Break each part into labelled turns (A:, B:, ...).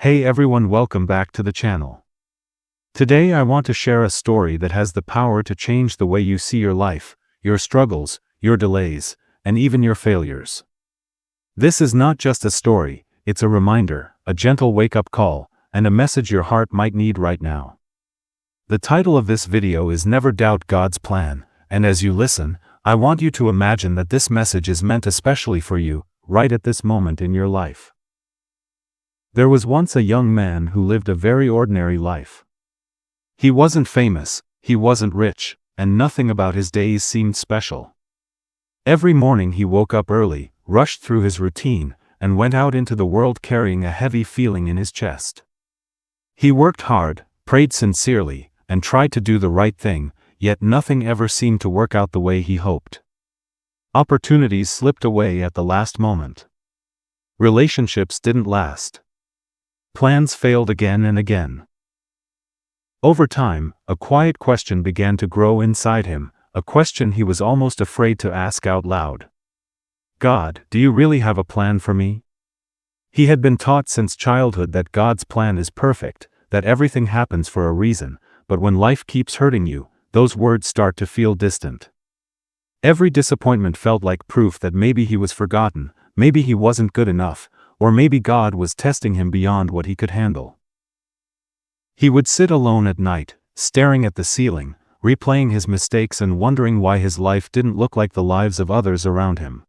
A: Hey everyone, welcome back to the channel. Today I want to share a story that has the power to change the way you see your life, your struggles, your delays, and even your failures. This is not just a story, it's a reminder, a gentle wake-up call, and a message your heart might need right now. The title of this video is Never Doubt God's Plan, and as you listen, I want you to imagine that this message is meant especially for you, right at this moment in your life. There was once a young man who lived a very ordinary life. He wasn't famous, he wasn't rich, and nothing about his days seemed special. Every morning he woke up early, rushed through his routine, and went out into the world carrying a heavy feeling in his chest. He worked hard, prayed sincerely, and tried to do the right thing, yet nothing ever seemed to work out the way he hoped. Opportunities slipped away at the last moment. Relationships didn't last. Plans failed again and again. Over time, a quiet question began to grow inside him, a question he was almost afraid to ask out loud. God, do you really have a plan for me? He had been taught since childhood that God's plan is perfect, that everything happens for a reason, but when life keeps hurting you, those words start to feel distant. Every disappointment felt like proof that maybe he was forgotten, maybe he wasn't good enough, or maybe God was testing him beyond what he could handle. He would sit alone at night, staring at the ceiling, replaying his mistakes and wondering why his life didn't look like the lives of others around him.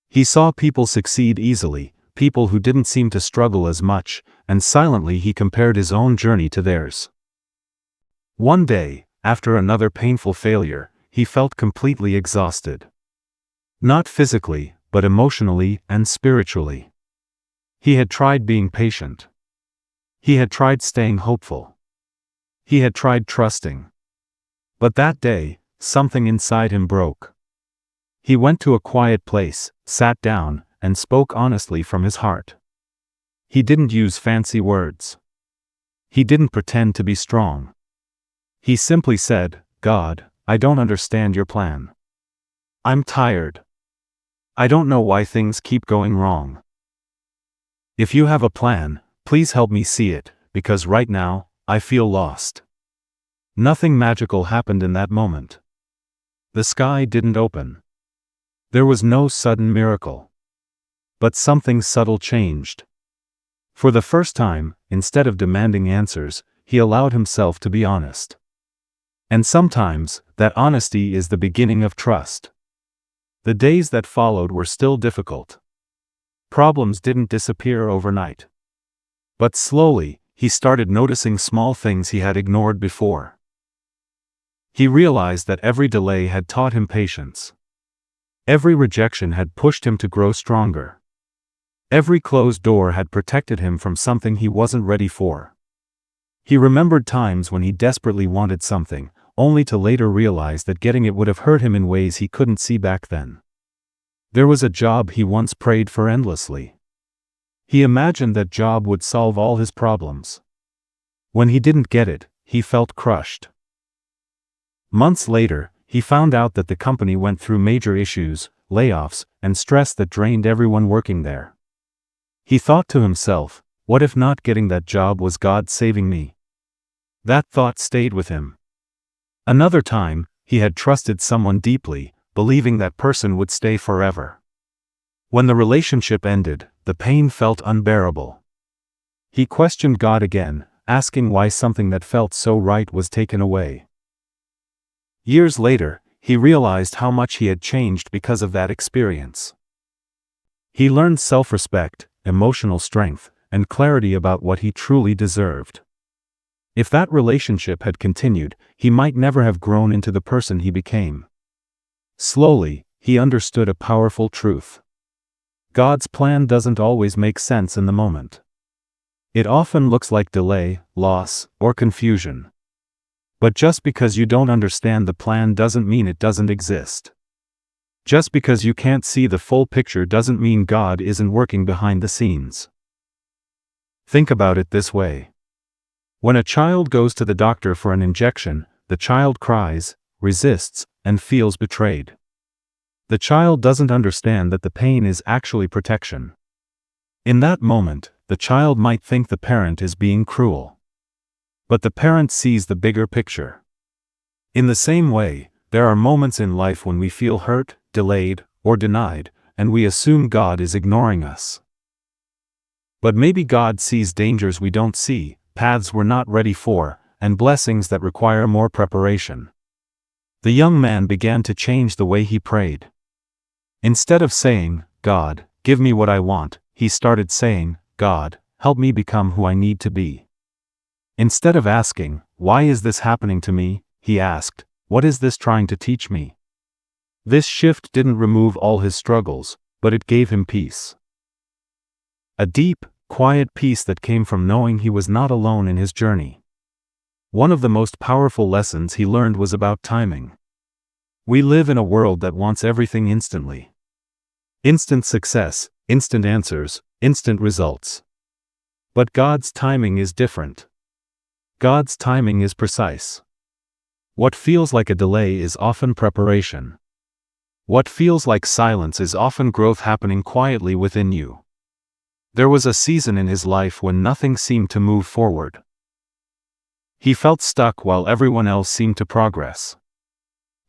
A: He saw people succeed easily, people who didn't seem to struggle as much, and silently he compared his own journey to theirs. One day, after another painful failure, he felt completely exhausted. Not physically, but emotionally and spiritually. He had tried being patient. He had tried staying hopeful. He had tried trusting. But that day, something inside him broke. He went to a quiet place, sat down, and spoke honestly from his heart. He didn't use fancy words. He didn't pretend to be strong. He simply said, God, I don't understand your plan. I'm tired. I don't know why things keep going wrong. If you have a plan, please help me see it, because right now, I feel lost. Nothing magical happened in that moment. The sky didn't open. There was no sudden miracle. But something subtle changed. For the first time, instead of demanding answers, he allowed himself to be honest. And sometimes, that honesty is the beginning of trust. The days that followed were still difficult. Problems didn't disappear overnight. But slowly, he started noticing small things he had ignored before. He realized that every delay had taught him patience. Every rejection had pushed him to grow stronger. Every closed door had protected him from something he wasn't ready for. He remembered times when he desperately wanted something, only to later realize that getting it would have hurt him in ways he couldn't see back then. There was a job he once prayed for endlessly. He imagined that job would solve all his problems. When he didn't get it, he felt crushed. Months later, he found out that the company went through major issues, layoffs, and stress that drained everyone working there. He thought to himself, what if not getting that job was God saving me? That thought stayed with him. Another time, he had trusted someone deeply, believing that person would stay forever. When the relationship ended, the pain felt unbearable. He questioned God again, asking why something that felt so right was taken away. Years later, he realized how much he had changed because of that experience. He learned self-respect, emotional strength, and clarity about what he truly deserved. If that relationship had continued, he might never have grown into the person he became. Slowly, he understood a powerful truth. God's plan doesn't always make sense in the moment. It often looks like delay, loss, or confusion. But just because you don't understand the plan doesn't mean it doesn't exist. Just because you can't see the full picture doesn't mean God isn't working behind the scenes. Think about it this way. When a child goes to the doctor for an injection, the child cries, resists, and feels betrayed. The child doesn't understand that the pain is actually protection. In that moment, the child might think the parent is being cruel. But the parent sees the bigger picture. In the same way, there are moments in life when we feel hurt, delayed, or denied, and we assume God is ignoring us. But maybe God sees dangers we don't see, paths we're not ready for, and blessings that require more preparation. The young man began to change the way he prayed. Instead of saying, "God, give me what I want," he started saying, "God, help me become who I need to be." Instead of asking, "Why is this happening to me?" he asked, "What is this trying to teach me?" This shift didn't remove all his struggles, but it gave him peace. A deep, quiet peace that came from knowing he was not alone in his journey. One of the most powerful lessons he learned was about timing. We live in a world that wants everything instantly. Instant success, instant answers, instant results. But God's timing is different. God's timing is precise. What feels like a delay is often preparation. What feels like silence is often growth happening quietly within you. There was a season in his life when nothing seemed to move forward. He felt stuck while everyone else seemed to progress.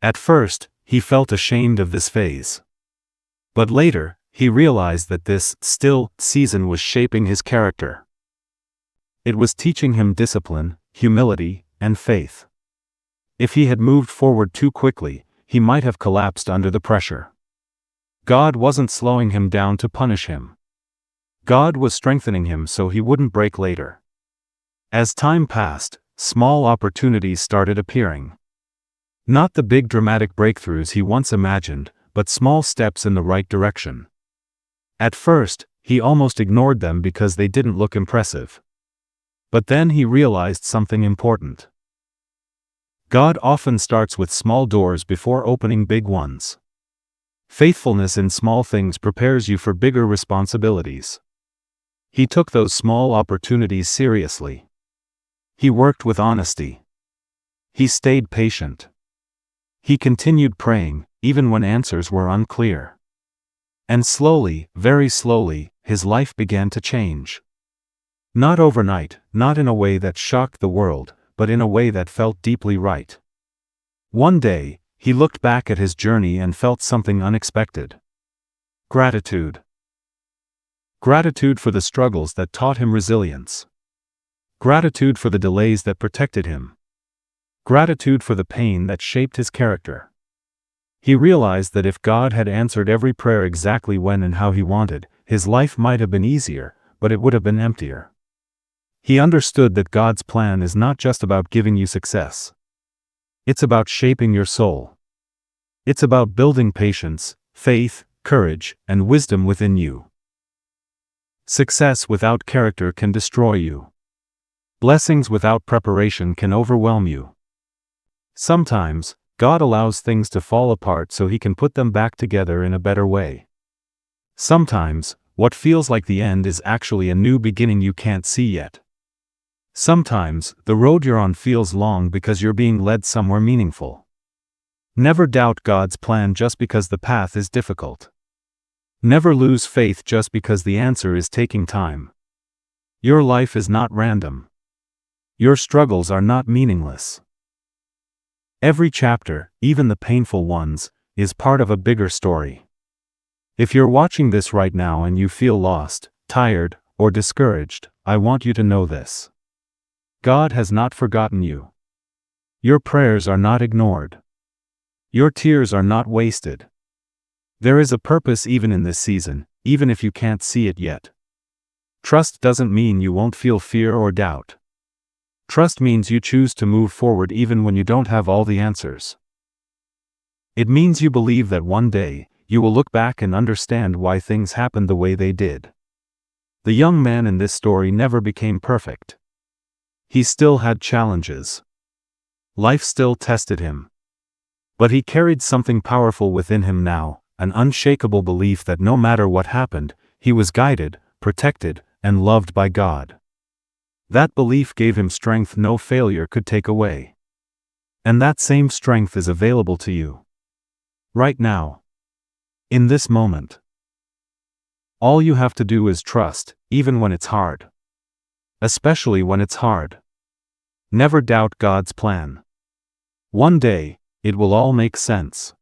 A: At first, he felt ashamed of this phase. But later, he realized that this still season was shaping his character. It was teaching him discipline, humility, and faith. If he had moved forward too quickly, he might have collapsed under the pressure. God wasn't slowing him down to punish him. God was strengthening him so he wouldn't break later. As time passed, small opportunities started appearing. Not the big dramatic breakthroughs he once imagined, but small steps in the right direction. At first, he almost ignored them because they didn't look impressive. But then he realized something important. God often starts with small doors before opening big ones. Faithfulness in small things prepares you for bigger responsibilities. He took those small opportunities seriously. He worked with honesty. He stayed patient. He continued praying, even when answers were unclear. And slowly, very slowly, his life began to change. Not overnight, not in a way that shocked the world, but in a way that felt deeply right. One day, he looked back at his journey and felt something unexpected. Gratitude. Gratitude for the struggles that taught him resilience. Gratitude for the delays that protected him. Gratitude for the pain that shaped his character. He realized that if God had answered every prayer exactly when and how he wanted, his life might have been easier, but it would have been emptier. He understood that God's plan is not just about giving you success. It's about shaping your soul. It's about building patience, faith, courage, and wisdom within you. Success without character can destroy you. Blessings without preparation can overwhelm you. Sometimes, God allows things to fall apart so he can put them back together in a better way. Sometimes, what feels like the end is actually a new beginning you can't see yet. Sometimes, the road you're on feels long because you're being led somewhere meaningful. Never doubt God's plan just because the path is difficult. Never lose faith just because the answer is taking time. Your life is not random. Your struggles are not meaningless. Every chapter, even the painful ones, is part of a bigger story. If you're watching this right now and you feel lost, tired, or discouraged, I want you to know this. God has not forgotten you. Your prayers are not ignored. Your tears are not wasted. There is a purpose even in this season, even if you can't see it yet. Trust doesn't mean you won't feel fear or doubt. Trust means you choose to move forward even when you don't have all the answers. It means you believe that one day, you will look back and understand why things happened the way they did. The young man in this story never became perfect. He still had challenges. Life still tested him. But he carried something powerful within him now, an unshakable belief that no matter what happened, he was guided, protected, and loved by God. That belief gave him strength no failure could take away. And that same strength is available to you. Right now. In this moment. All you have to do is trust, even when it's hard. Especially when it's hard. Never doubt God's plan. One day, it will all make sense.